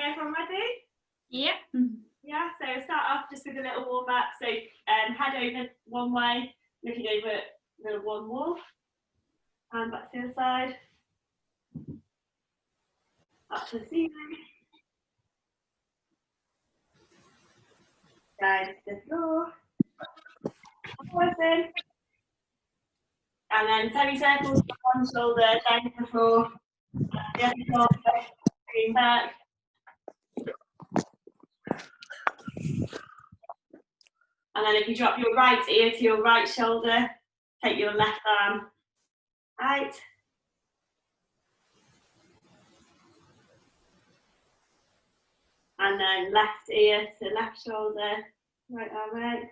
Okay, everyone ready? Yep. Yeah, so start off just with a little warm up. So head over one way, looking over the one wall, and back to the other side, up to the ceiling, down to the floor, forwards in, and then semicircles on one shoulder, down to the floor, the other shoulder, bring back. And then if you drop your right ear to your right shoulder, take your left arm out. And then left ear to left shoulder, right arm out.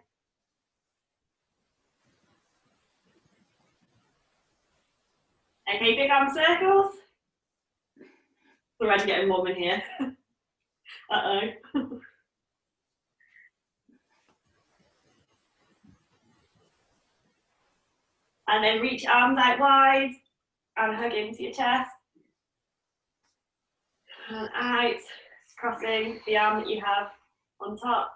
Okay, big arm circles. We're already getting warm in here. Uh-oh. And then reach arms out wide and hug into your chest. And out, crossing the arm that you have on top.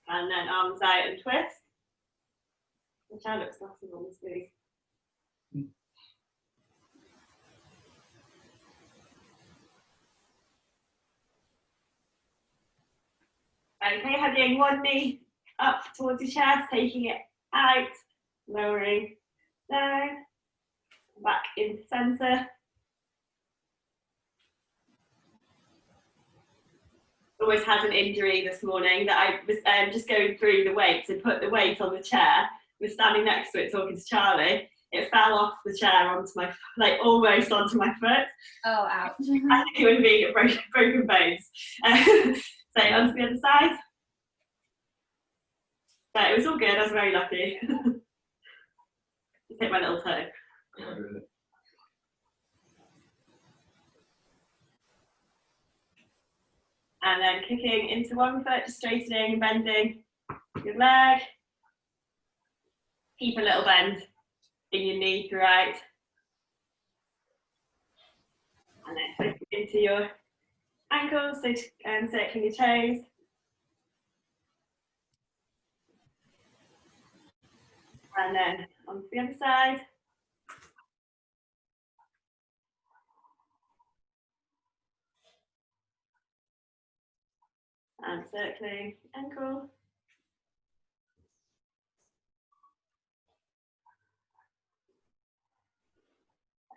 And then arms out and twist. The chair looks massive on the screen. Okay, hugging one knee up towards your chest, taking it out, lowering down, back into centre. Always had an injury this morning that I was just going through the weights and put the weight on the chair. Was standing next to it talking to Charlie. It fell off the chair onto my, like almost onto my foot. Oh, ouch. I think it would be broken bones. So onto the other side. But it was all good, I was very lucky. Just hit my little toe. And then kicking into one foot, just straightening and bending your leg. Keep a little bend in your knee throughout. And then twist into your ankles, so circling your toes. And then onto the other side. And circling ankle.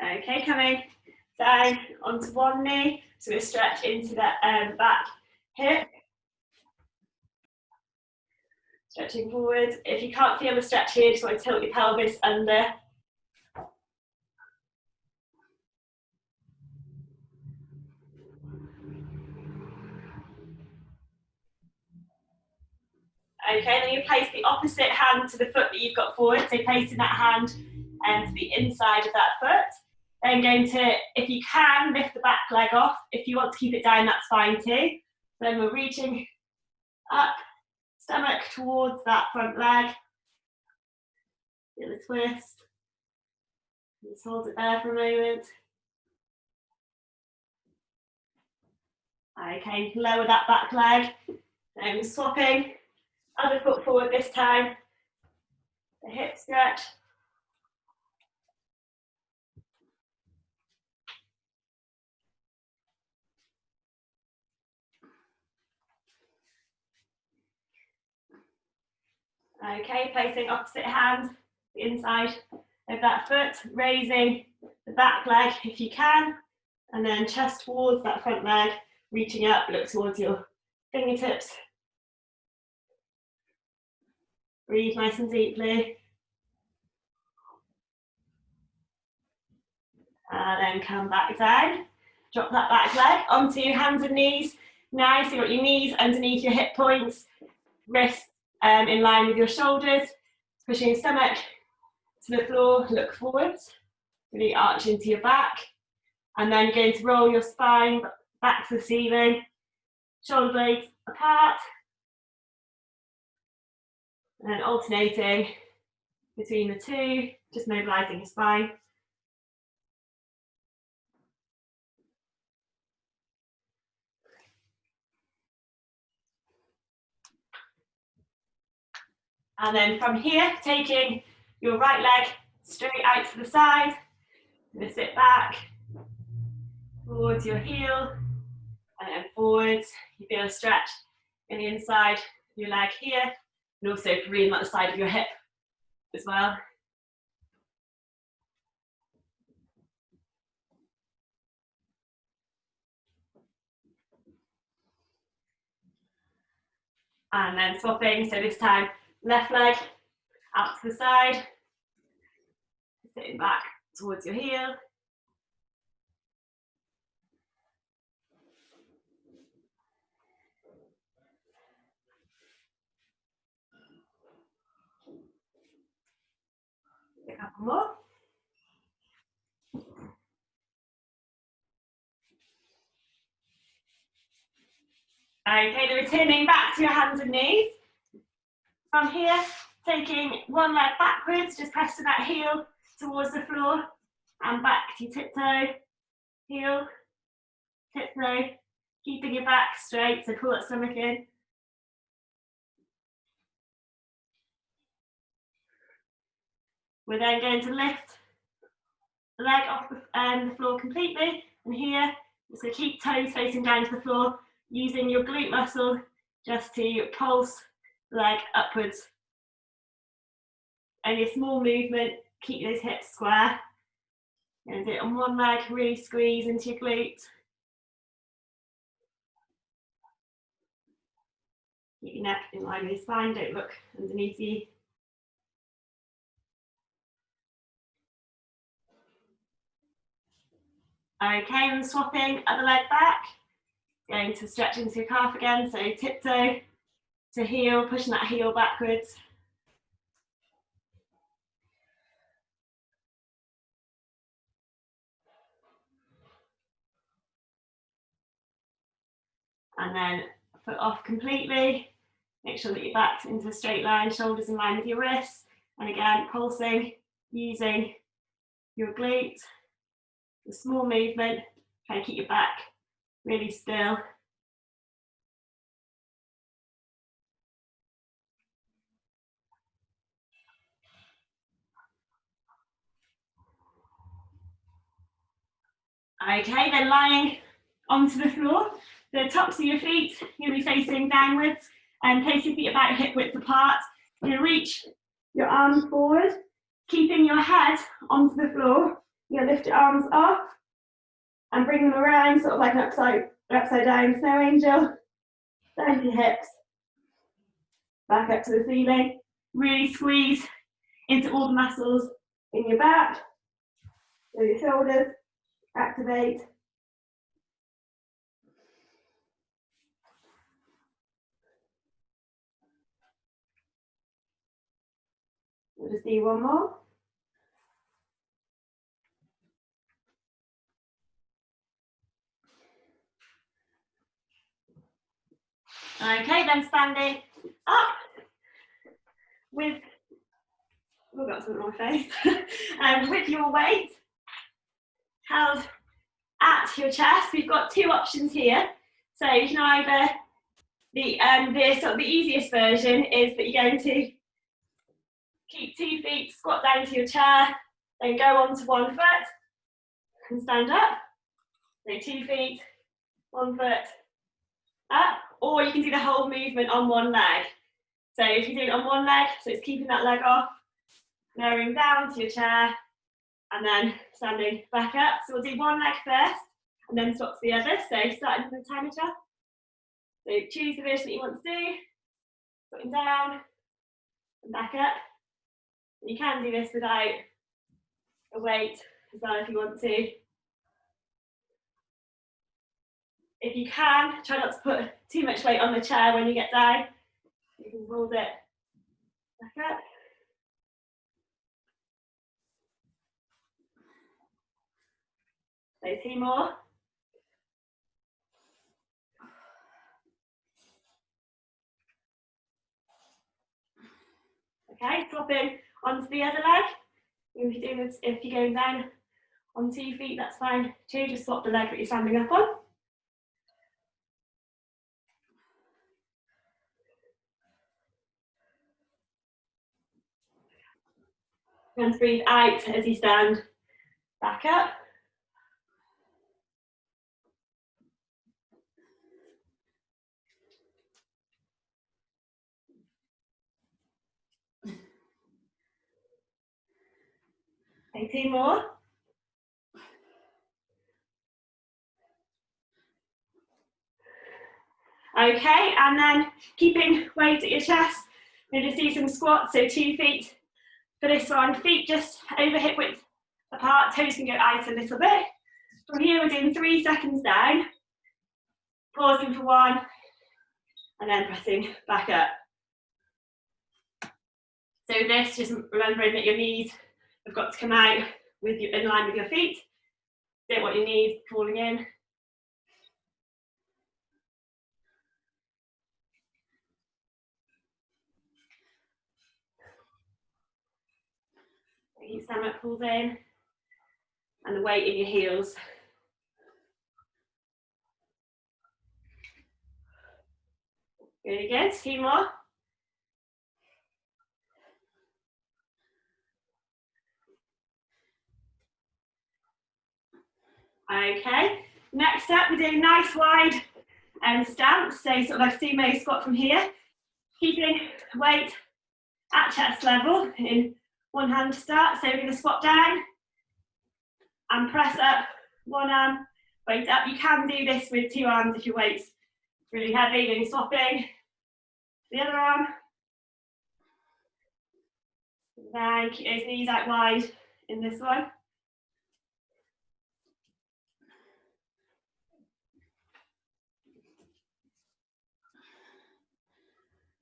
Okay, coming down onto one knee. So we stretch into that back hip. Stretching forward. If you can't feel the stretch here, just want to tilt your pelvis under. Okay, then you place the opposite hand to the foot that you've got forward. So placing that hand to the inside of that foot. Then going to, if you can, lift the back leg off. If you want to keep it down, that's fine too. Then we're reaching up, stomach towards that front leg. Get the twist. Just hold it there for a moment. Okay, lower that back leg. Then swapping. Other foot forward this time. The hip stretch. Okay, placing opposite hand, the inside of that foot, raising the back leg if you can, and then chest towards that front leg, reaching up, look towards your fingertips. Breathe nice and deeply. And then come back down. Drop that back leg onto your hands and knees. Now, so you've got your knees underneath your hip points, wrists in line with your shoulders, pushing your stomach to the floor, look forwards, really arch into your back, and then you're going to roll your spine back to the ceiling, shoulder blades apart, and then alternating between the two, just mobilising your spine. And then from here, taking your right leg straight out to the side, lift it back, towards your heel, and then forwards. You feel a stretch in the inside of your leg here, and also breathing at the side of your hip as well. And then swapping, so this time left leg out to the side, sitting back towards your heel. A couple more. Okay, then returning back to your hands and knees. From here, taking one leg backwards, just pressing that heel towards the floor, and back to tiptoe, heel, tiptoe, keeping your back straight, so pull that stomach in. We're then going to lift the leg off the floor completely, and here, just going to keep toes facing down to the floor, using your glute muscle just to pulse the leg upwards. Only a small movement, keep those hips square. Going to do it on one leg, really squeeze into your glute. Keep your neck in line with your spine, don't look underneath you. Okay, and swapping other leg back. Going to stretch into your calf again, so tiptoe to heel, pushing that heel backwards. And then foot off completely. Make sure that your back's into a straight line, shoulders in line with your wrists. And again, pulsing, using your glute. A small movement, try and keep your back really still. Okay, then lying onto the floor. The tops of your feet, you'll be facing downwards, and place your feet about hip width apart. You're going to reach your arms forward, keeping your head onto the floor. You're going to lift your arms up and bring them around, sort of like an upside down snow angel, down to your hips, back up to the ceiling. Really squeeze into all the muscles in your back, so your shoulders activate. We'll just do one more. Okay, then standing up with, oh, got something on my face, with your weight held at your chest. We've got two options here. So you can either, the easiest version is that you're going to keep 2 feet, squat down to your chair, then go onto 1 foot and stand up. So 2 feet, 1 foot up, or you can do the whole movement on one leg. So if you do it on one leg, so it's keeping that leg off, lowering down to your chair, and then standing back up. So we'll do one leg first, and then swap to the other. So starting with the tiny chair. So choose the version that you want to do, putting down, and back up. And you can do this without a weight as well if you want to. If you can, try not to put too much weight on the chair when you get down. You can hold it back up. So 2 more. Okay, swapping onto the other leg. If you're going down on 2 feet, that's fine too. Just swap the leg that you're standing up on. And breathe out as you stand back up. Okay, 2 more. Okay, and then keeping weight at your chest, we're going to do some squats, so 2 feet for this one. Feet just over hip width apart, toes can go out a little bit. From here, we're doing 3 seconds down, pausing for 1, and then pressing back up. So this, just remembering that your knees have got to come out with you, in line with your feet. Don't want your knees falling in. Your stomach pulls in, and the weight in your heels. Really good. 2 more. Okay, next up we're doing nice wide stance, so sort of like sumo squat from here. Keeping weight at chest level in one hand to start, so we're going to squat down and press up, one arm, weight up. You can do this with 2 arms if your weight's really heavy, then you're swapping the other arm. Then keep those knees out wide in this one.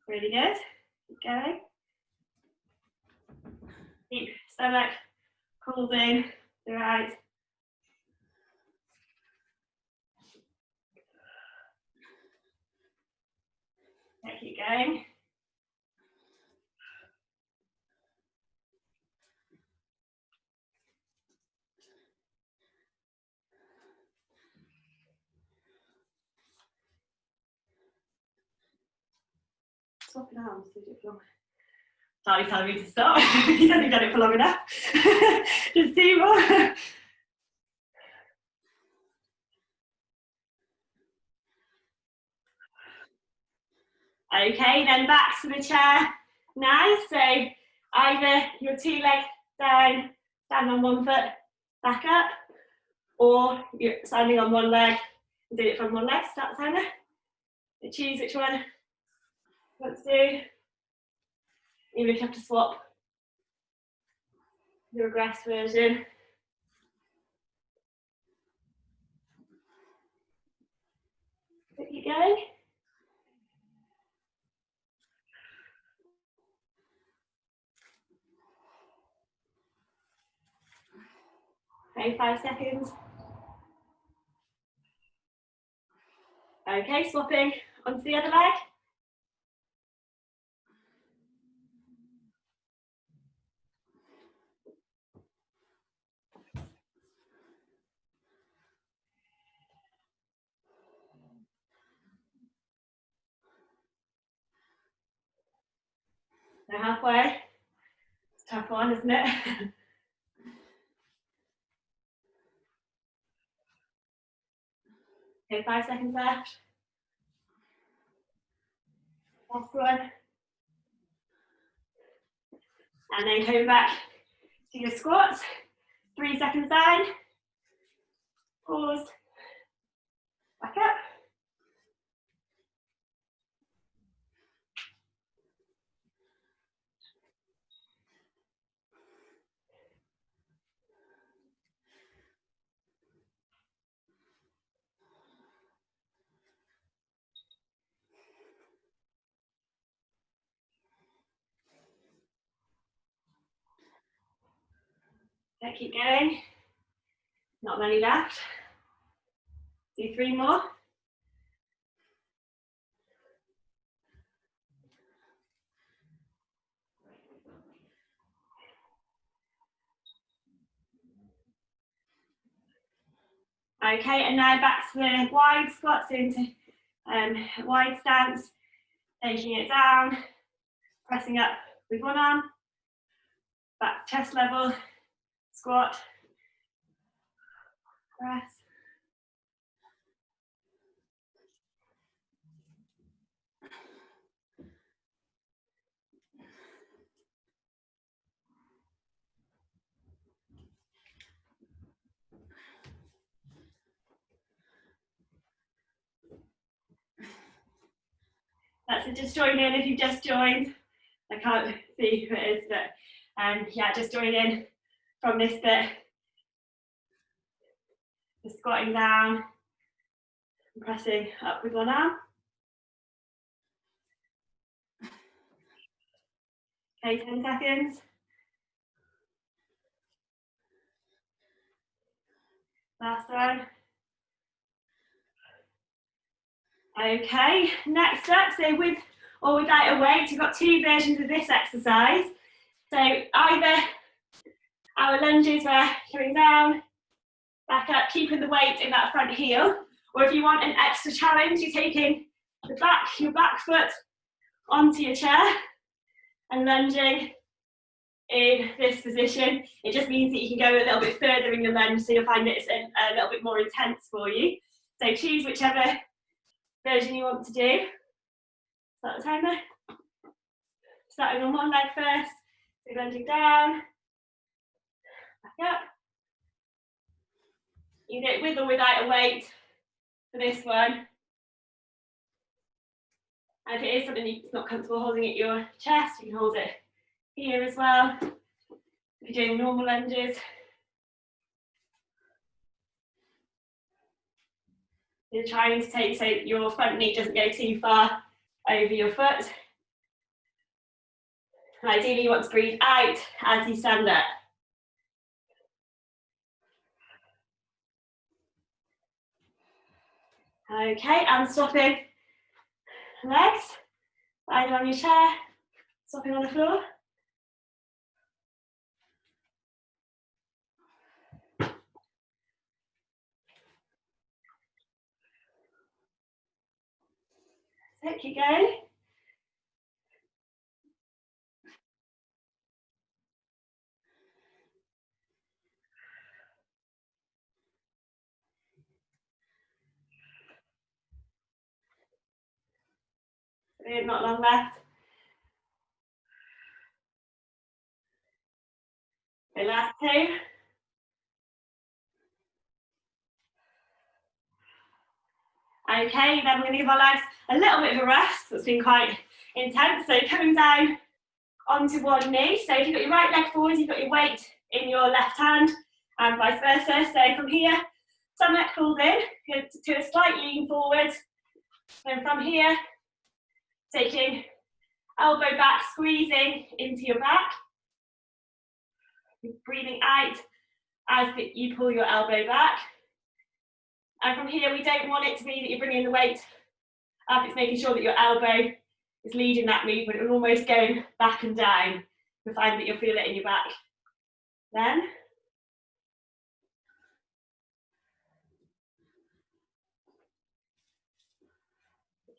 Really good. Keep going. Keep stomach pulled in throughout. Keep going. Swapping arms, do it for long. Charlie's telling me to stop. He hasn't done it for long enough. Just 2 more. Okay, then back to the chair now. So either your 2 legs down, stand on 1 foot, back up, or you're standing on 1 leg and do it from 1 leg, start timer. So choose which one you want to do. Even if you have to swap the regress version. Keep going. Okay, 5 seconds. Okay, swapping onto the other leg. So halfway. It's a tough one, isn't it? Okay, 5 seconds left. Last one. And then coming back to your squats. 3 seconds down. Pause. Back up. Okay, keep going. Not many left. Do 3 more. Okay, and now back to the wide squat, so into wide stance, taking it down, pressing up with one arm, back to chest level, squat, press. That's it, just join in if you've just joined. I can't see who it is, but yeah, just join in from this bit. Just squatting down, and pressing up with one arm. Okay, 10 seconds. Last one. Okay, next up, so with or without a weight, we've got two versions of this exercise. So either our lunges where coming down, back up, keeping the weight in that front heel, or if you want an extra challenge, you're taking your back foot onto your chair and lunging in this position. It just means that you can go a little bit further in your lunge, so you'll find that it's a little bit more intense for you. So choose whichever version you want to do. Start the timer. Starting on one leg first, so lunging down, back up. You can do it with or without a weight for this one. And if it is something that's not comfortable holding at your chest, you can hold it here as well. If you're doing normal lunges. You're trying to take so your front knee doesn't go too far over your foot. And ideally you want to breathe out as you stand up. Okay, and stopping legs, either on your chair, stopping on the floor. So keep going. Not long left. The last two. Okay, then we're going to give our legs a little bit of a rest. It's been quite intense. So coming down onto one knee. So if you've got your right leg forward, you've got your weight in your left hand, and vice versa. So from here, stomach pulled in to a slight lean forward. And from here, taking elbow back, squeezing into your back. Breathing out as you pull your elbow back. And from here, we don't want it to be that you're bringing the weight up. It's making sure that your elbow is leading that movement and almost going back and down. You'll find that you'll feel it in your back. Then.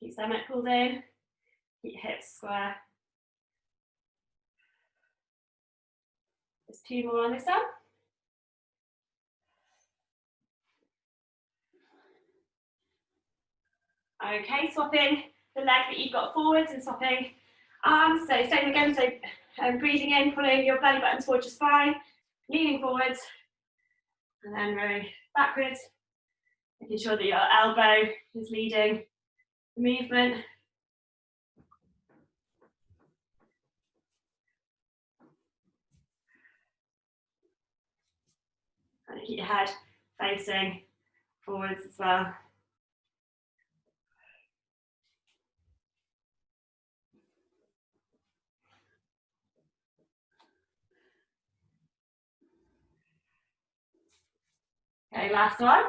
Keep stomach pulled in. Keep hips square. Just two more on this one. Okay, swapping the leg that you've got forwards and swapping arms. So same again, so breathing in, pulling your belly button towards your spine, leaning forwards, and then rowing backwards, making sure that your elbow is leading the movement. And keep your head facing forwards as well. Okay, last one.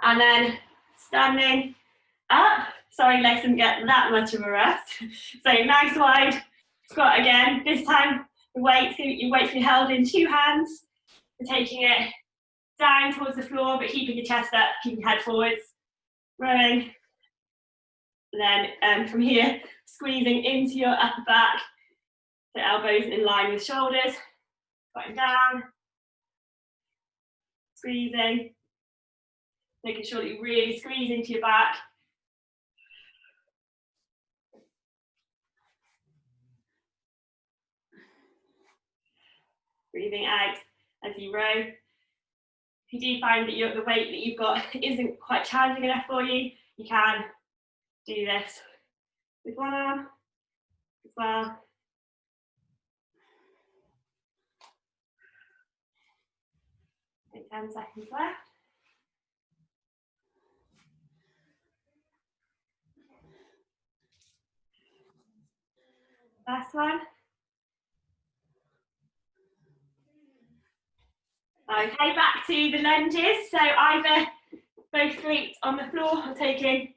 And then standing up. Sorry, legs didn't get that much of a rest. So nice wide squat again. This time the weight, your weight's going to be held in two hands. We're taking it down towards the floor, but keeping your chest up, keeping your head forwards, rowing. And then from here, squeezing into your upper back, the elbows in line with shoulders, going down, squeezing, making sure that you really squeeze into your back. Breathing out as you row. If you do find that the weight that you've got isn't quite challenging enough for you, you can do this with one arm as well. Take 10 seconds left. Last one. Okay, back to the lunges. So either both feet on the floor or taking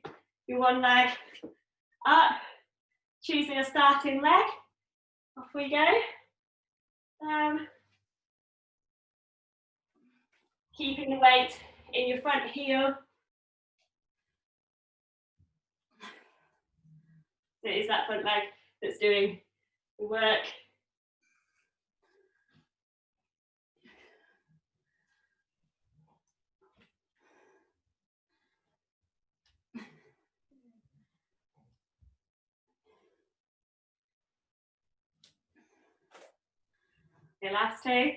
your one leg up, choosing a starting leg. Off we go. Keeping the weight in your front heel. So it is that front leg that's doing the work. The last two.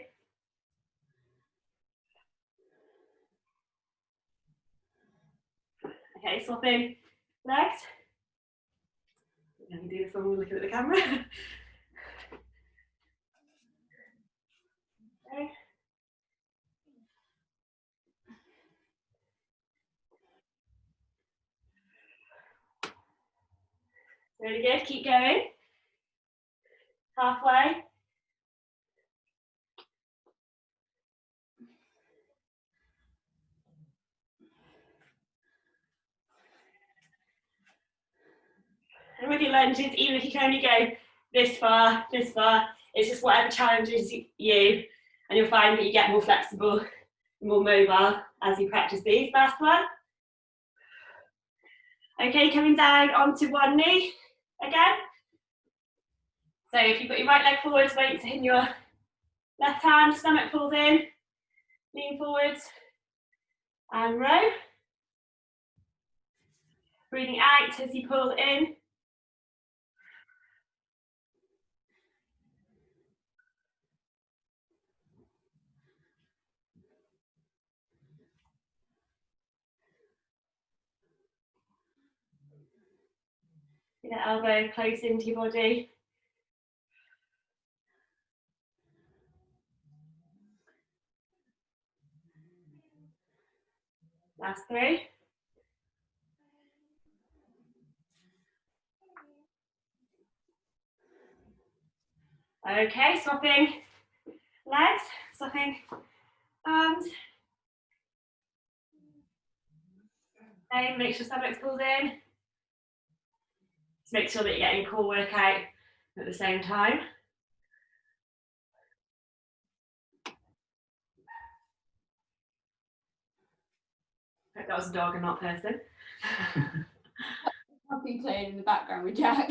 Okay, swapping legs. Let me do this one looking at the camera. Okay. Really good, keep going. Halfway. And with your lunges, even if you can only go this far, it's just whatever challenges you, and you'll find that you get more flexible, more mobile as you practice these. Last one. Okay, coming down onto one knee again. So if you put your right leg forwards, weights in your left hand, stomach pulls in, lean forwards, and row. Breathing out as you pull in. Get that elbow close into your body. Last three. Okay, swapping legs, swapping arms. Okay, make sure stomach's pulled in. Just make sure that you're getting core workout at the same time. That was a dog and not person. I've been playing in the background with Jack.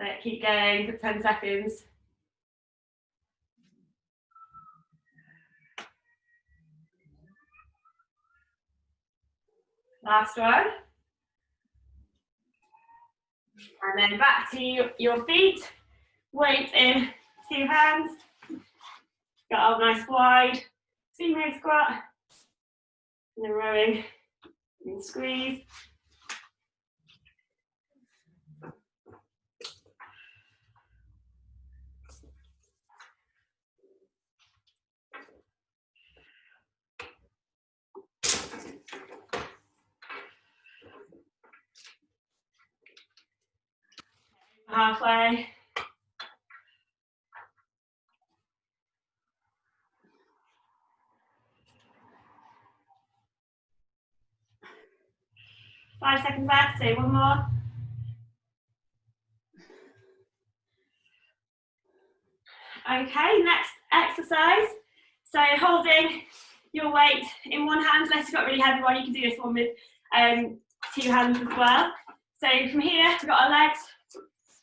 So keep going for 10 seconds. Last one. And then back to your feet. Weight in 2 hands. Got arm nice wide. Sumo squat. And then rowing and squeeze. Halfway. Five seconds left, so one more. Okay, next exercise. So holding your weight in one hand, unless you've got a really heavy one, you can do this one with 2 hands as well. So from here, we've got our legs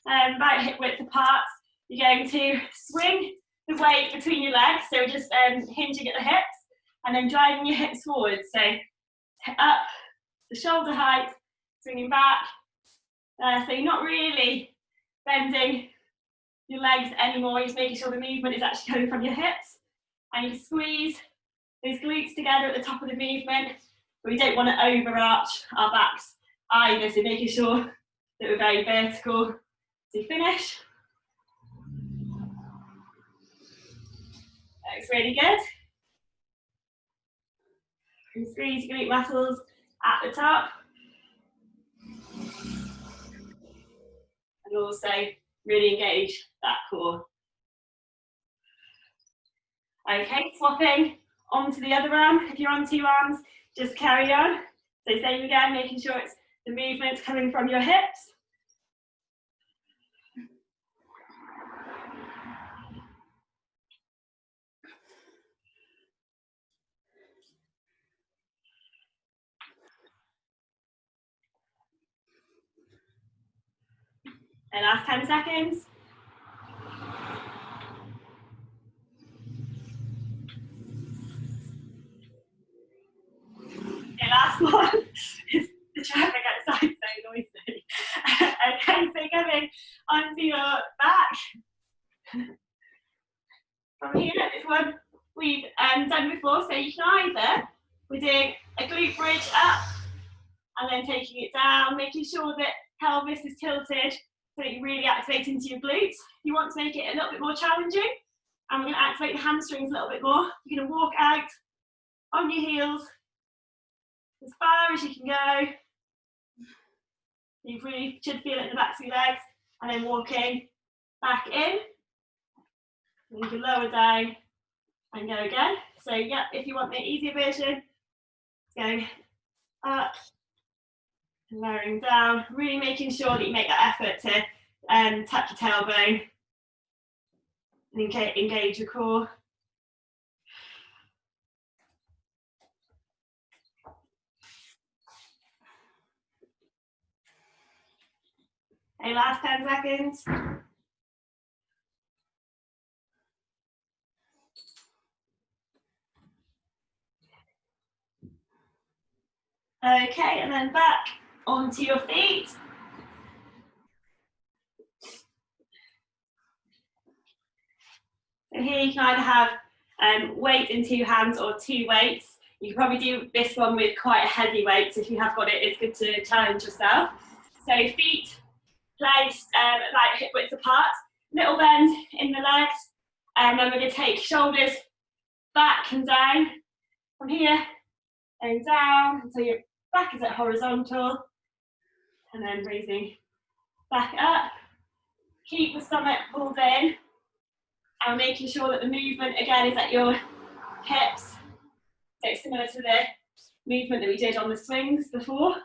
about hip width apart. You're going to swing the weight between your legs, so we're just hinging at the hips, and then driving your hips forward. So up the shoulder height, swinging back. So you're not really bending your legs anymore, you're just making sure the movement is actually coming from your hips. And you squeeze those glutes together at the top of the movement, but we don't want to overarch our backs either, so making sure that we're very vertical to finish. Looks really good. And squeeze your glute muscles at the top. And also really engage that core. Okay, swapping onto the other arm. If you're on 2 arms, just carry on. So same again, making sure it's the movement's coming from your hips. And last 10 seconds. Okay, last one. The traffic outside so noisy. Okay, so coming onto your back. From here, this one we've done before, so you can either, we're doing a glute bridge up and then taking it down, making sure that pelvis is tilted so that you really activate into your glutes. You want to make it a little bit more challenging, and we're going to activate the hamstrings a little bit more. You're going to walk out on your heels as far as you can go. You really should feel it in the backs of your legs, and then walking back in. And you can lower down and go again. So yeah, if you want the easier version, going up and lowering down, really making sure that you make that effort to tap your tailbone and engage your core. Okay, last 10 seconds. Okay, and then back onto your feet. So here you can either have weight in 2 hands or 2 weights. You can probably do this one with quite a heavy weight, so if you have got it, it's good to challenge yourself. So feet placed about hip width apart, little bend in the legs, and then we're going to take shoulders back and down from here, and down until your back is at horizontal, and then raising back up. Keep the stomach pulled in, and making sure that the movement again is at your hips. So it's similar to the movement that we did on the swings before.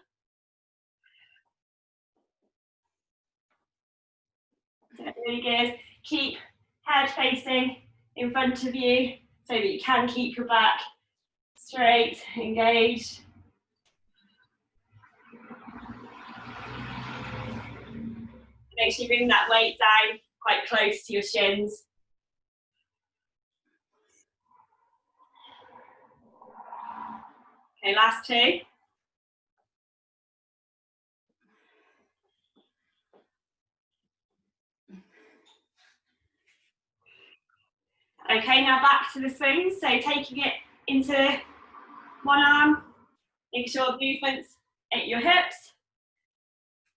So really good. Keep head facing in front of you so that you can keep your back straight, engaged. Make sure you bring that weight down quite close to your shins. Okay, last 2. Okay, now back to the swings. So taking it into one arm, making sure the movement's at your hips,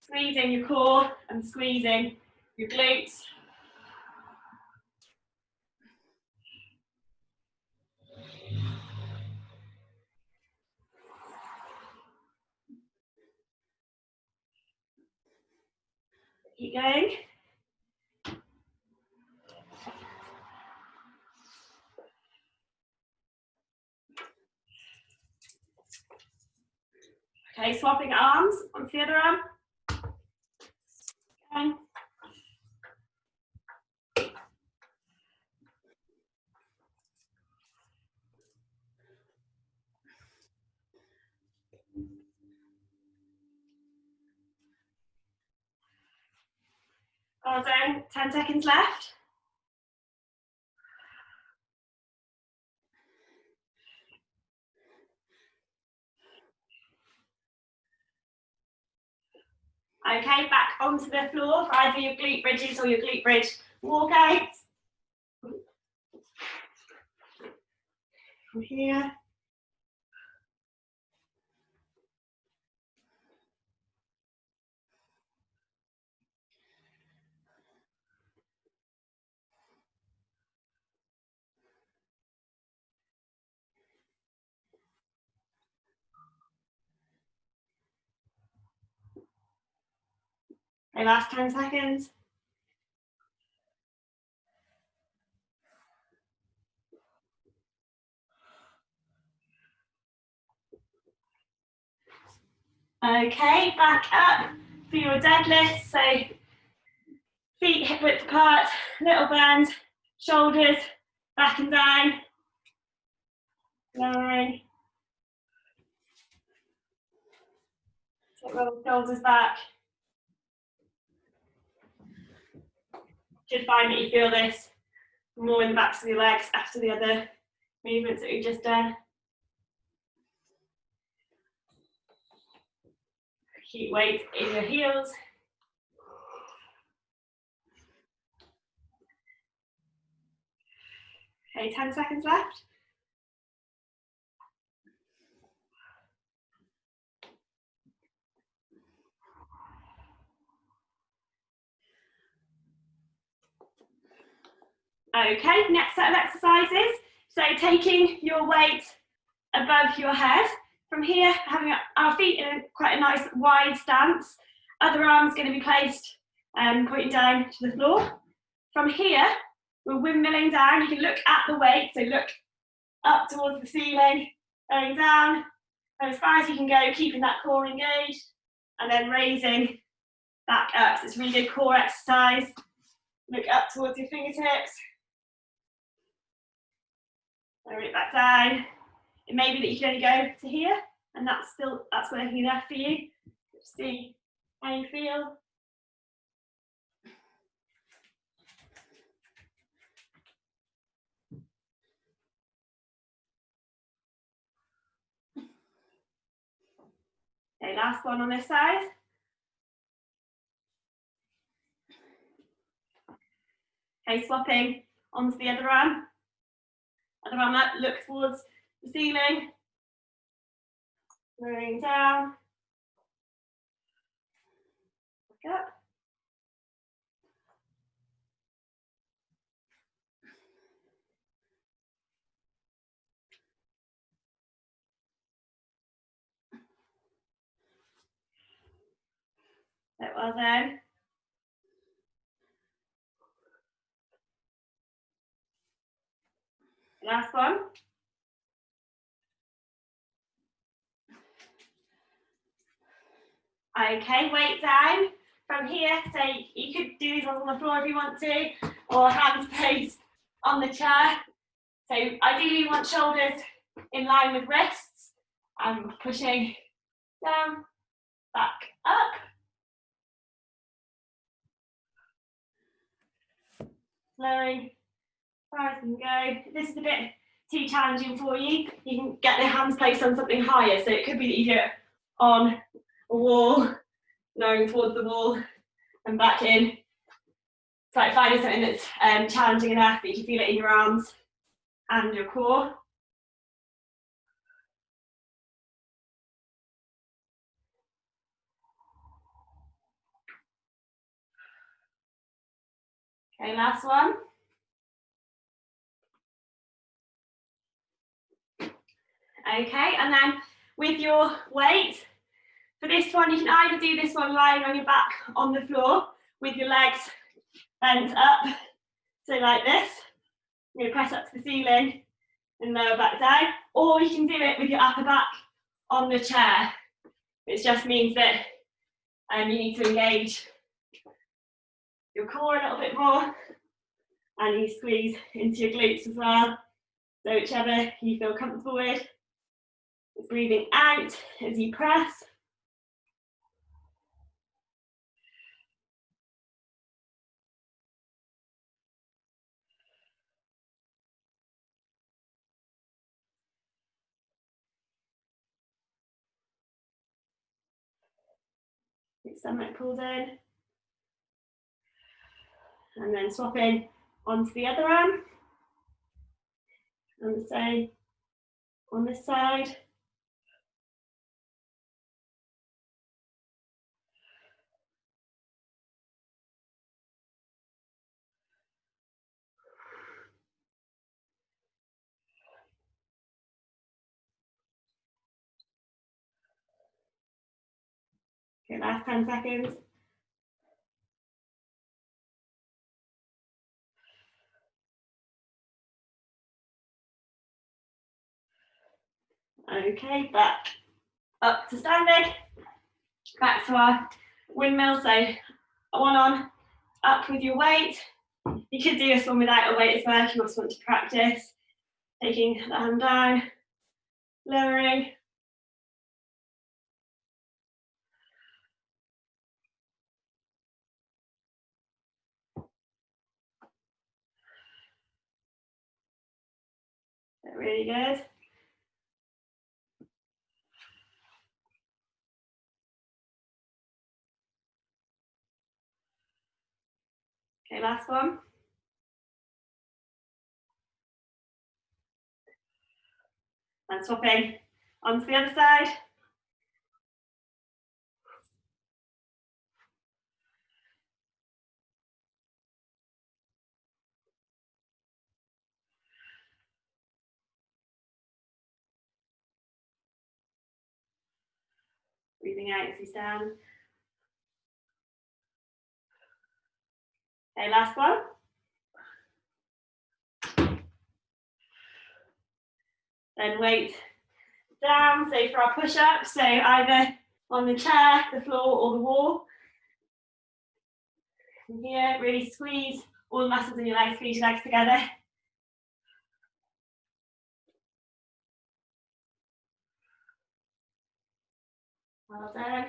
squeezing your core and squeezing your glutes. Keep going. Okay, swapping arms onto the other arm. Okay. Well done, 10 seconds left. Okay, back onto the floor for either your glute bridges or your glute bridge walkout. From here. Okay, last 10 seconds. Okay, back up for your deadlift. So feet hip width apart, little bend, shoulders back and down, lowering. So roll shoulders back. Should find that you feel this more in the backs of your legs after the other movements that we've just done. Keep weight in your heels. Okay, 10 seconds left. Okay, next set of exercises. So taking your weight above your head. From here, having our feet in quite a nice wide stance. Other arm's going to be placed pointing down to the floor. From here, we're windmilling down. You can look at the weight, so look up towards the ceiling, going down as far as you can go, keeping that core engaged, and then raising back up. So it's a really good core exercise. Look up towards your fingertips. Lower it back down. It may be that you can only go to here, and that's working enough for you. Just see how you feel. Okay, last one on this side. Okay, swapping onto the other arm. Other arm up, look towards the ceiling. Lowering down. Back up. That well done. Last one. Okay, weight down. From here, so you could do these on the floor if you want to, or hands placed on the chair. So ideally you want shoulders in line with wrists, and pushing down, back up. Lowering as far as you can go. If this is a bit too challenging for you, you can get the hands placed on something higher. So it could be that you do it on a wall, lowering towards the wall and back in. It's like finding something that's challenging enough that you can feel it in your arms and your core. Okay, last one. Okay, and then with your weight, for this one, you can either do this one lying on your back on the floor with your legs bent up, so like this. You're going to press up to the ceiling and lower back down, or you can do it with your upper back on the chair. It just means that you need to engage your core a little bit more, and you squeeze into your glutes as well. So whichever you feel comfortable with. It's breathing out as you press. Your stomach pulled in. And then swapping onto the other arm. And the same on this side. Okay, last 10 seconds. Okay, back up to standing. Back to our windmill, so one on, up with your weight. You could do this one without a weight as well if you just want to practice. Taking the hand down, lowering. Really good. Okay, last one. And swapping onto the other side. Breathing out as you stand. Okay, last one. Then weight down, so for our push-up, so either on the chair, the floor, or the wall. And here, really squeeze all the muscles in your legs, squeeze your legs together. Well done.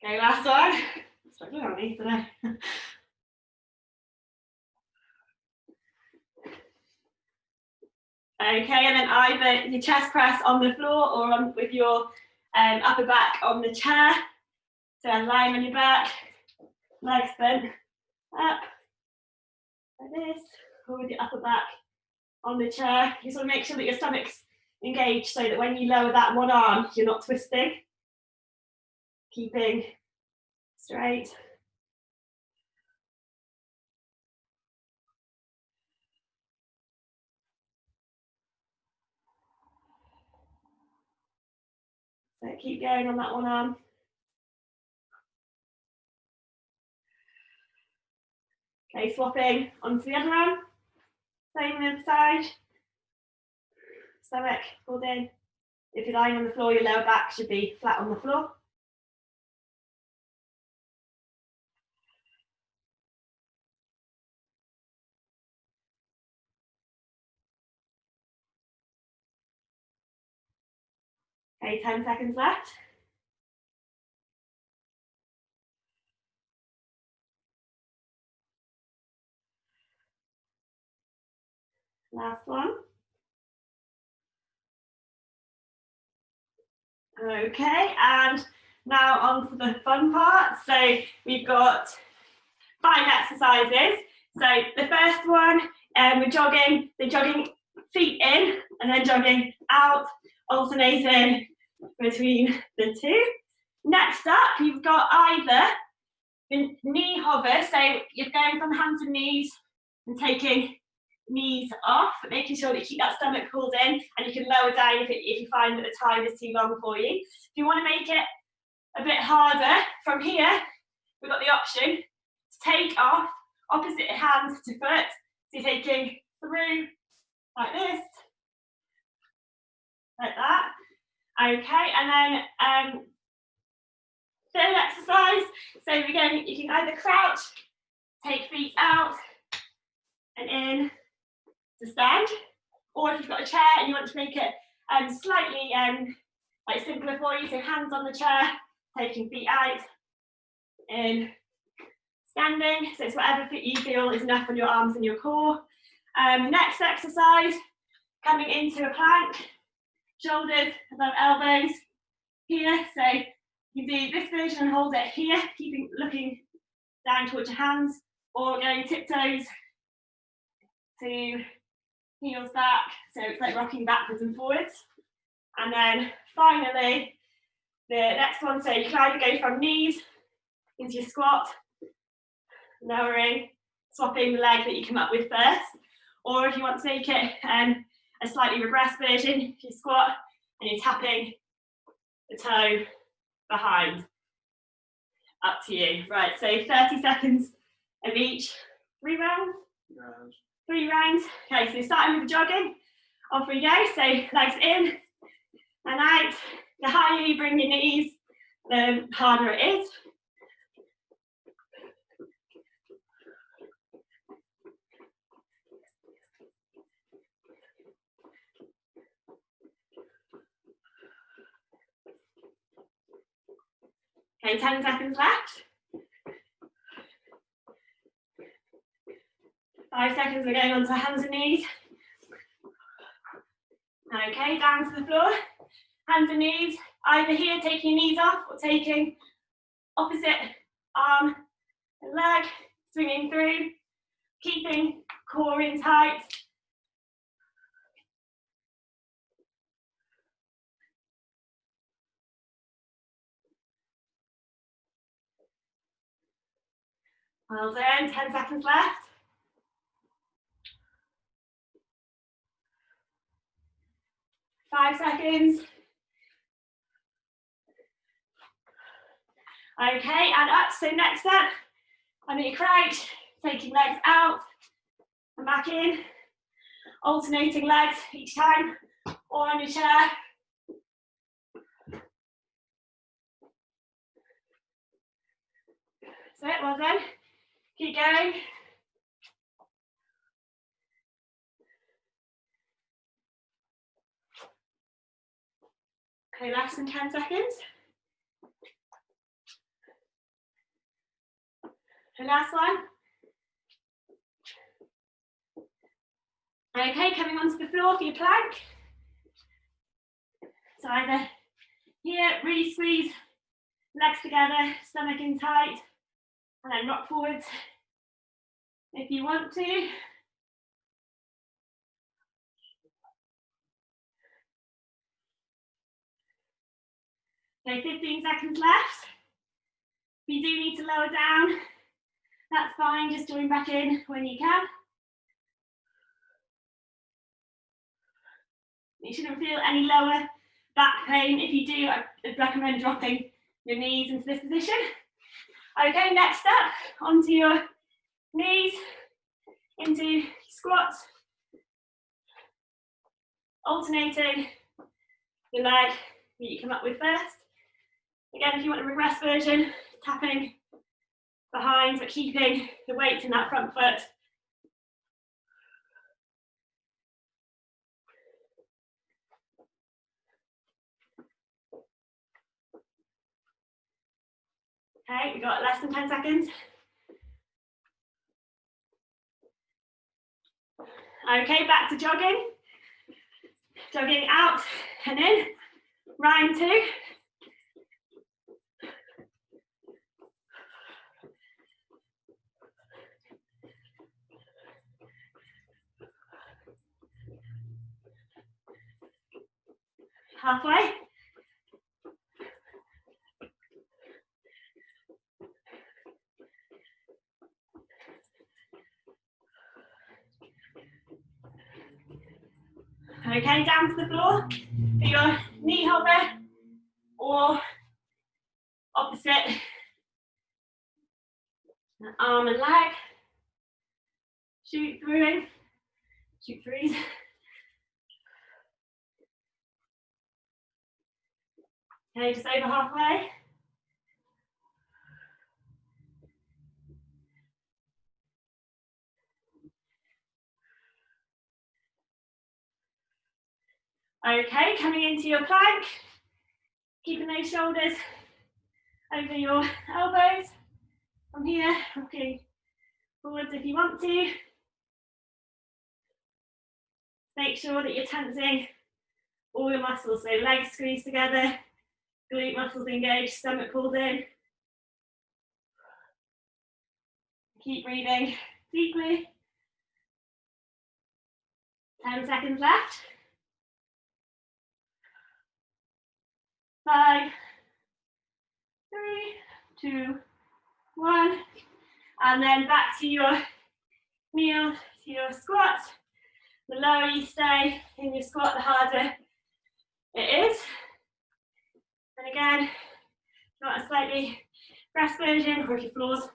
Okay, last one. Struggling on these today. Okay, and then either your chest press on the floor or on, with your upper back on the chair. So lying on your back, legs bent up, like this, or with your upper back on the chair. You just want to make sure that your stomach's engaged so that when you lower that one arm, you're not twisting. Keeping straight. So keep going on that one arm. Okay, swapping onto the other arm. Same on the other side. Stomach pulled in. If you're lying on the floor, your lower back should be flat on the floor. Okay, 10 seconds left. Last one. Okay, and now on to the fun part. So we've got 5 exercises. So the first one, we're jogging, so jogging feet in and then jogging out, alternating between the two. Next up, you've got either the knee hover, so you're going from hands and knees and taking knees off, making sure that you keep that stomach pulled in, and you can lower down if you find that the time is too long for you. If you want to make it a bit harder, from here, we've got the option to take off opposite hand to foot. So you're taking through like this, like that. Okay, and then third exercise. So again, you can either crouch, take feet out and in to stand, or if you've got a chair and you want to make it slightly like simpler for you, so hands on the chair, taking feet out, in, standing, so it's whatever you feel is enough on your arms and your core. Next exercise, coming into a plank, shoulders above elbows here, so you do this version and hold it here, looking down towards your hands, or going tiptoes to heels back, so it's like rocking backwards and forwards. And then finally, the next one, so you can either go from knees into your squat, lowering, swapping the leg that you come up with first, or if you want to make it a slightly regressed version, you squat and you're tapping the toe behind. Up to you. Right, so 30 seconds of each. 3 rounds? 3 rounds. Okay, so starting with the jogging. Off we go. So legs in and out. The higher you bring your knees, the harder it is. Okay, 10 seconds left. 5 seconds, we're going on to hands and knees. Okay, down to the floor. Hands and knees, either here, taking your knees off, or taking opposite arm and leg, swinging through, keeping core in tight. Well done, 10 seconds left. Five seconds. Okay, and up, so next step, under your crouch, taking legs out and back in, alternating legs each time, or on your chair. That's it, well done. Keep going. Okay, less than 10 seconds. The last one. Okay, coming onto the floor for your plank. So either here, really squeeze legs together, stomach in tight, and then rock forwards if you want to. Okay, 15 seconds left. If you do need to lower down, that's fine, just join back in when you can. You shouldn't feel any lower back pain. If you do, I'd recommend dropping your knees into this position. Okay, next up, onto your knees, into squats, alternating your leg that you come up with first. Again, if you want a regress version, tapping behind, but keeping the weight in that front foot. Okay, we've got less than 10 seconds. Okay, back to jogging. Jogging out and in. Round 2. Halfway. Okay, down to the floor for your knee hover or opposite arm and leg. Shoot through, shoot threes. Okay, just over halfway. Okay, coming into your plank, keeping those shoulders over your elbows. From here, rocking forwards if you want to. Make sure that you're tensing all your muscles, so legs squeezed together, glute muscles engaged, stomach pulled in. Keep breathing deeply. 10 seconds left. 5, 3, 2, 1. And then back to your kneel, to your squat. The lower you stay in your squat, the harder it is. And again, if you want a slightly pressed version, or if your floor's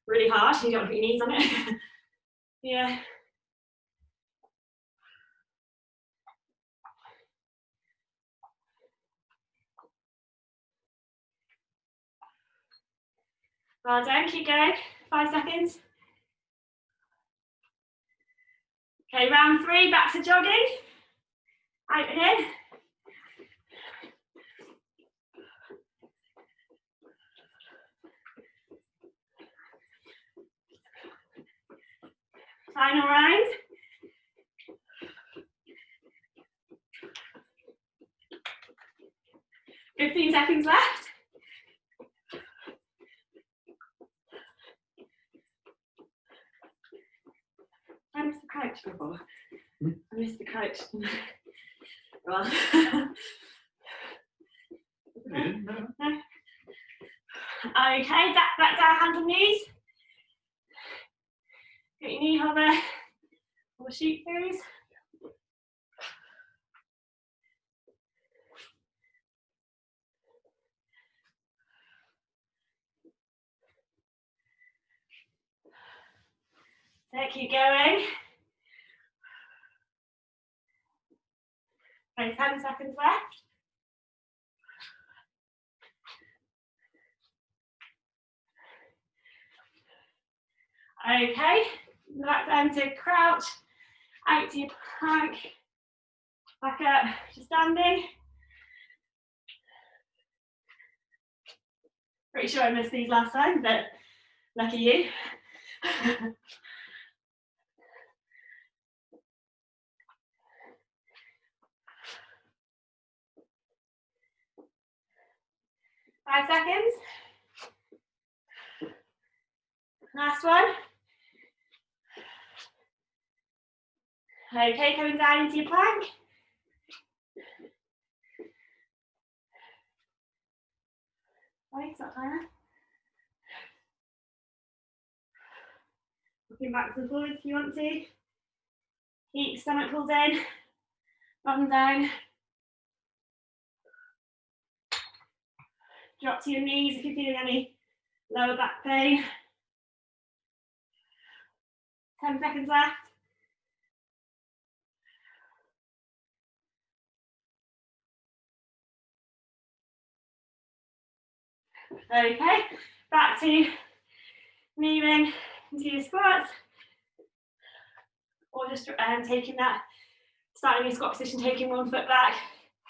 really hard, you don't want to put your knees on it. Yeah. Well done, keep going. 5 seconds. Okay, round 3, back to jogging. Out and in. Final round. 15 seconds left. I missed the crouch before. I missed the crouch. Well. No. Okay, back down, hands and knees. Get your knee hover or shoot throughs. So keep going. Okay, 10 seconds left. Okay, back down to crouch, out to your plank, back up to standing. Pretty sure I missed these last time, but lucky you. Five seconds. Last one. Okay, coming down into your plank. Sorry, stop timer. Looking back and forwards if you want to. Keep stomach pulled in, bottom down. Drop to your knees if you're feeling any lower back pain. 10 seconds left. Okay, back to moving into your squats, or just taking that, starting your squat position, taking one foot back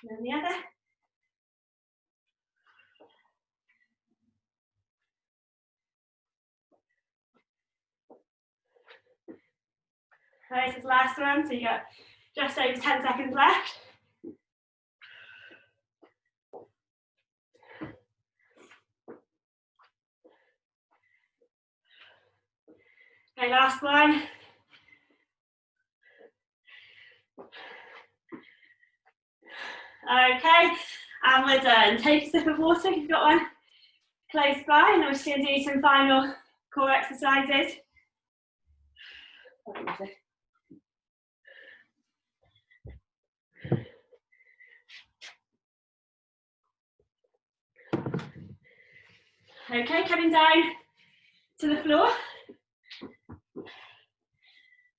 and then the other. Okay, this is the last one, so you got just over 10 seconds left. Okay, last one. Okay, and we're done. Take a sip of water if you've got one close by, and I'm just going to do some final core exercises. Okay, coming down to the floor.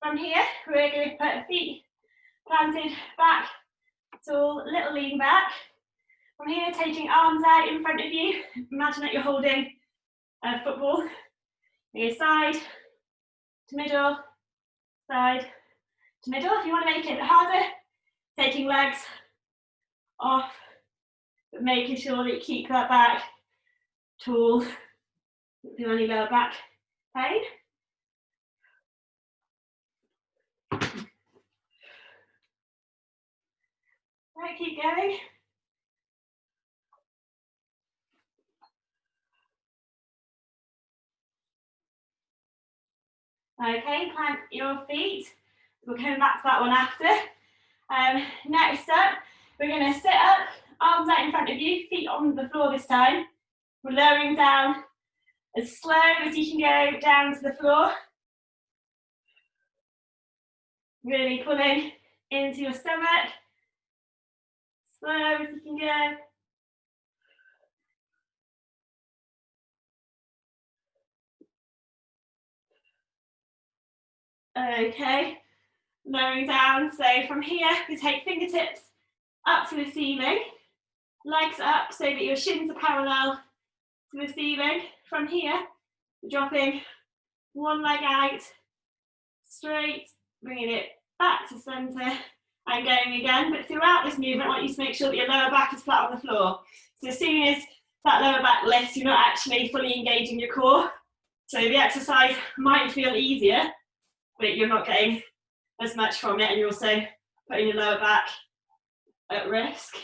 From here, we're going to put feet planted back, tall, little lean back. From here, taking arms out in front of you. Imagine that you're holding a football. You go side to middle, side to middle. If you want to make it a bit harder, taking legs off, but making sure that you keep that back tall Feel any lower back pain? Right, keep going. Okay, plant your feet. We're coming back to that one after. Next up, we're going to sit up, arms out in front of you, feet on the floor this time. We're lowering down as slow as you can go down to the floor. Really pulling into your stomach. Slow as you can go. Okay, lowering down. So from here, we take fingertips up to the ceiling, legs up so that your shins are parallel to the ceiling. From here, we're dropping one leg out, straight, bringing it back to centre and going again. But throughout this movement, I want you to make sure that your lower back is flat on the floor. So as soon as that lower back lifts, you're not actually fully engaging your core. So the exercise might feel easier, but you're not getting as much from it, and you're also putting your lower back at risk.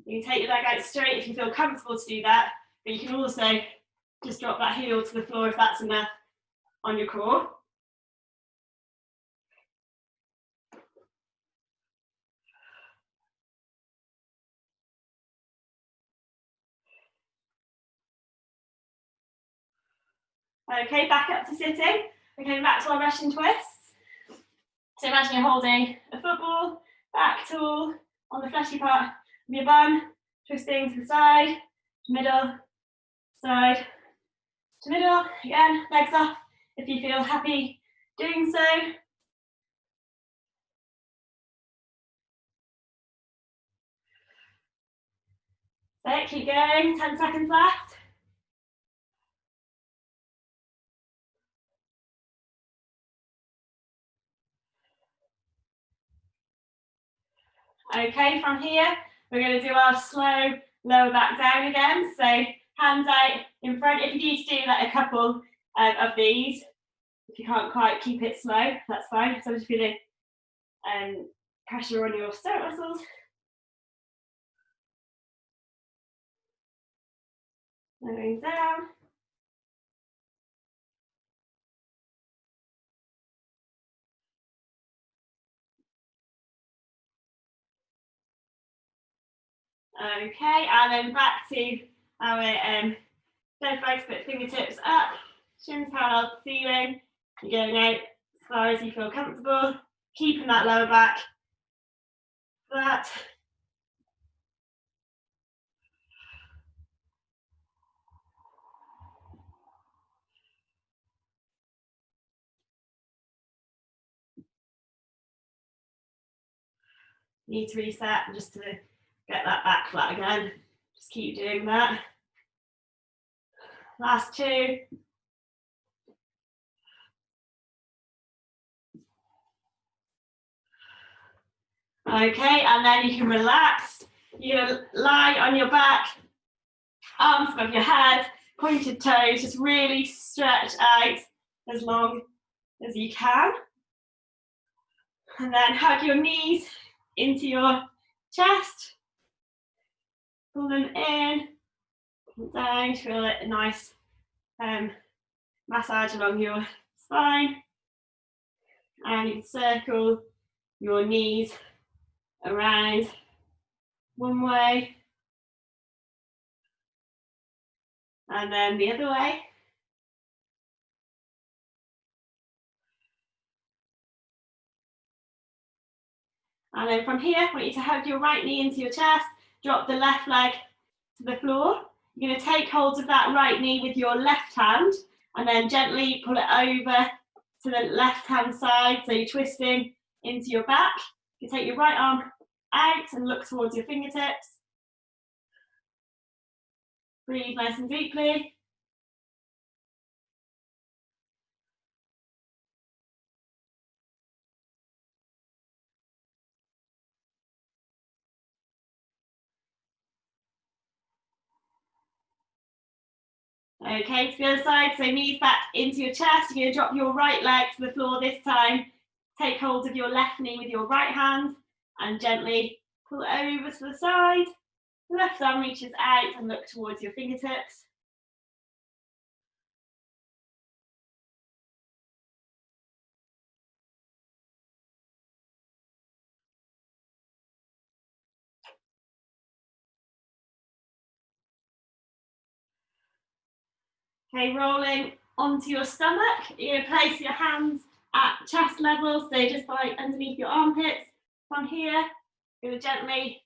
You can take your leg out straight if you feel comfortable to do that, but you can also just drop that heel to the floor if that's enough on your core. Okay, back up to sitting. We're going back to our Russian twists. So imagine you're holding a football, back tool on the fleshy part of your bum, twisting to the side, middle, side, to middle. Again, legs off if you feel happy doing so. So keep going, 10 seconds left. Okay, from here, we're going to do our slow lower back down again. So hands out in front. If you need to do like a couple of these, if you can't quite keep it slow, that's fine. So I'm just feeling pressure on your stomach muscles. Lowering down. Okay, and then back to our dead legs, but fingertips up, shins parallel to the ceiling. You're going out as far as you feel comfortable, keeping that lower back flat. Need to reset just to get that back flat again. Just keep doing that. Last two. Okay, and then you can relax. You're gonna lie on your back, arms above your head, pointed toes, just really stretch out as long as you can. And then hug your knees into your chest. Pull them in, pull down, feel a nice massage along your spine. And you can circle your knees around one way and then the other way. And then from here, I want you to hug your right knee into your chest, drop the left leg to the floor. You're going to take hold of that right knee with your left hand and then gently pull it over to the left hand side, so you're twisting into your back. You take your right arm out and look towards your fingertips. Breathe nice and deeply. Okay, to the other side, so knees back into your chest. You're going to drop your right leg to the floor this time. Take hold of your left knee with your right hand and gently pull it over to the side. The left arm reaches out and look towards your fingertips. Okay, rolling onto your stomach. You're going to place your hands at chest level, so just like underneath your armpits. From here, you're going to gently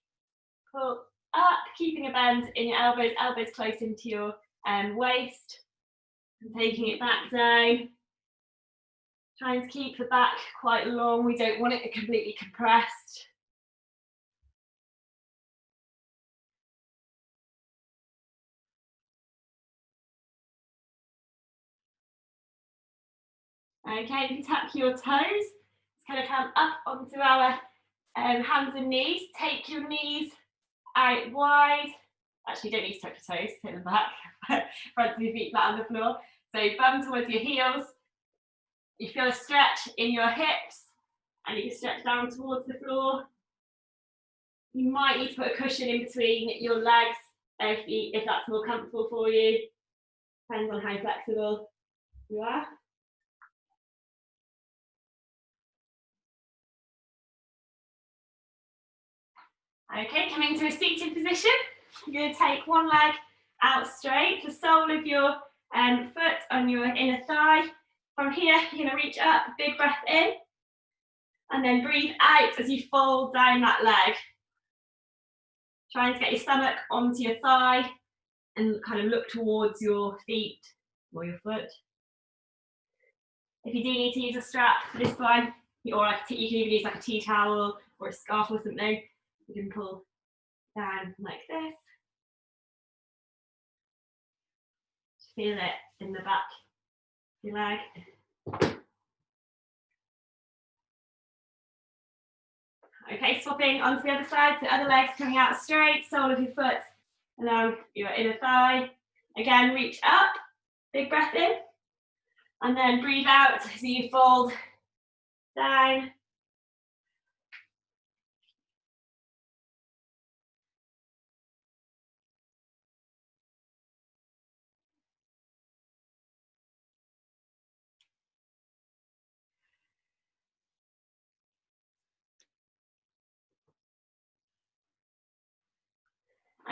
pull up, keeping a bend in your elbows, elbows close into your waist, and taking it back down. Trying to keep the back quite long. We don't want it completely compressed. Okay, if you tap your toes, it's going to come up onto our hands and knees. Take your knees out wide. Actually, you don't need to tuck your toes, take them back. Front of your feet flat on the floor. So bum towards your heels. You feel a stretch in your hips, and you can stretch down towards the floor. You might need to put a cushion in between your legs if that's more comfortable for you. Depends on how flexible you are. Okay, coming to a seated position. You're going to take one leg out straight, the sole of your foot on your inner thigh. From here, you're going to reach up, big breath in, and then breathe out as you fold down that leg. Trying to get your stomach onto your thigh and kind of look towards your feet or your foot. If you do need to use a strap for this one, or you can even use like a tea towel or a scarf or something, you can pull down like this. Feel it in the back of your leg. Okay, swapping onto the other side, so other leg's coming out straight, sole of your foot along your inner thigh. Again, reach up, big breath in, and then breathe out as you fold down.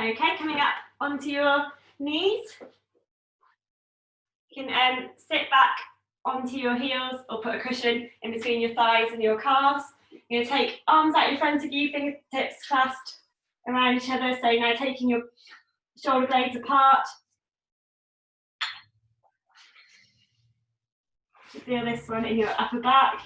Okay, coming up onto your knees. You can sit back onto your heels or put a cushion in between your thighs and your calves. You're going to take arms out in front of you, fingertips clasped around each other. So now taking your shoulder blades apart. Feel this one in your upper back.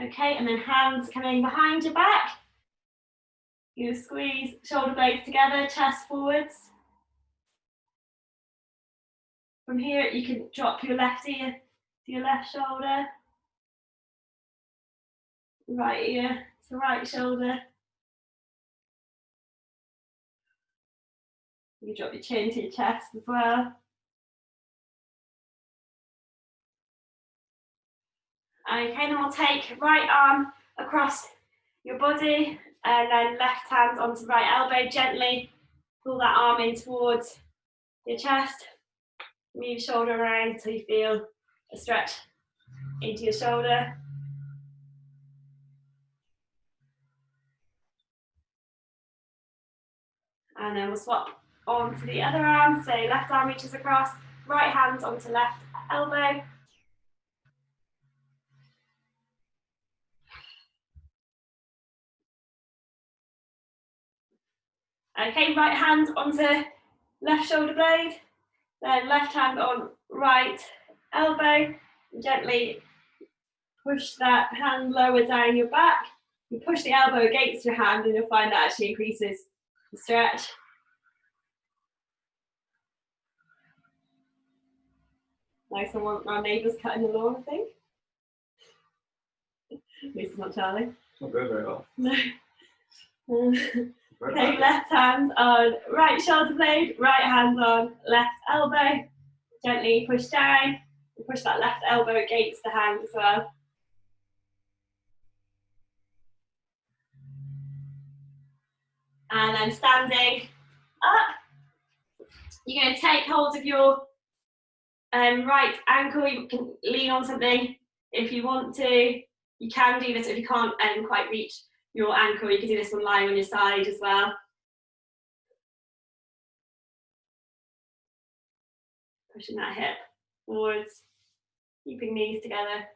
Okay, and then hands coming behind your back. You squeeze shoulder blades together, chest forwards. From here, you can drop your left ear to your left shoulder. Right ear to right shoulder. You drop your chin to your chest as well. Okay, then we'll take right arm across your body and then left hand onto right elbow. Gently pull that arm in towards your chest. Move your shoulder around until you feel a stretch into your shoulder. And then we'll swap on to the other arm. So left arm reaches across, right hand onto left elbow. Okay, right hand onto left shoulder blade, then left hand on right elbow. Gently push that hand lower down your back. You push the elbow against your hand and you'll find that actually increases the stretch. Nice, and our neighbour's cutting the lawn, I think. At least it's not Charlie. Not going very well. No. Right Okay, back. left hand on right shoulder blade, right hand on left elbow. Gently push down. Push that left elbow against the hand as well. And then standing up, you're going to take hold of your right ankle. You can lean on something if you want to. You can do this if you can't quite reach your ankle. You can do this one lying on your side as well. Pushing that hip forwards, keeping knees together.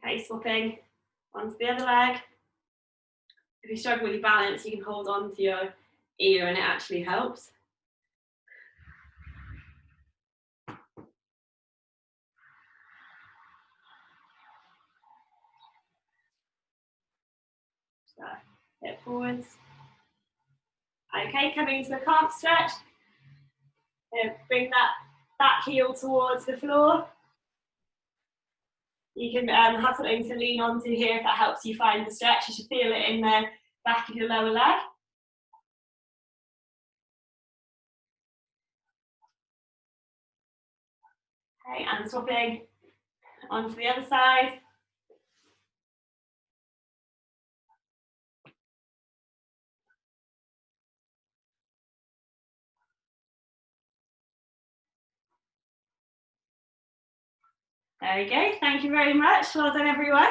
Okay, swapping onto the other leg. If you struggle with your balance, you can hold on to your ear and it actually helps. So, hip forwards. Okay, coming into a calf stretch. Bring that back heel towards the floor. You can have something to lean onto here if that helps you find the stretch. You should feel it in the back of your lower leg. Okay, and swapping onto the other side. There we go. Thank you very much. Well done, everyone.